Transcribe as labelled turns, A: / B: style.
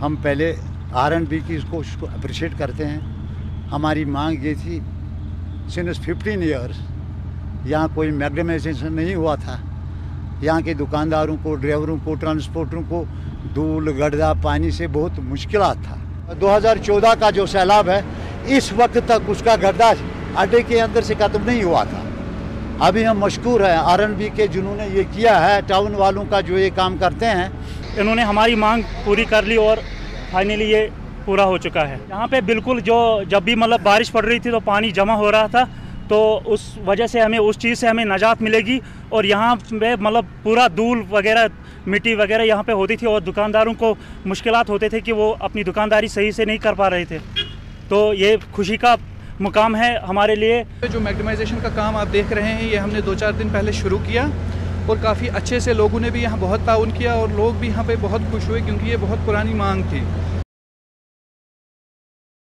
A: हम पहले R&B की उसको अप्रिशिएट करते हैं। हमारी मांग ये थी, सिंस 15 ईयर्स यहाँ कोई मैग्नेटाइजेशन नहीं हुआ था। यहाँ के दुकानदारों को, ड्राइवरों को, ट्रांसपोर्टरों को धूल गड्ढा पानी से बहुत मुश्किलात था। 2014 का जो सैलाब है, इस वक्त तक उसका गड्ढा अड्डे के अंदर से खत्म नहीं हुआ था। अभी हम मशकूर हैं R&B के जिन्होंने ये किया है, टाउन वालों का जो ये काम करते हैं।
B: इन्होंने हमारी मांग पूरी कर ली और फाइनली ये पूरा हो चुका है। यहाँ पे बिल्कुल जब भी मतलब बारिश पड़ रही थी तो पानी जमा हो रहा था, तो उस वजह से हमें उस चीज़ से हमें निजात मिलेगी। और यहाँ पे मतलब पूरा धूल वगैरह, मिट्टी वगैरह यहाँ पे होती थी और दुकानदारों को मुश्किलात होते थे कि वो अपनी दुकानदारी सही से नहीं कर पा रहे थे। तो ये खुशी का मुकाम है हमारे लिए।
C: जो मैग्नेटाइजेशन का काम आप देख रहे हैं, ये हमने 2-4 दिन पहले शुरू किया और काफ़ी अच्छे से लोगों ने भी यहाँ बहुत ताउन किया और लोग भी यहाँ पे बहुत खुश हुए, क्योंकि ये बहुत पुरानी मांग थी।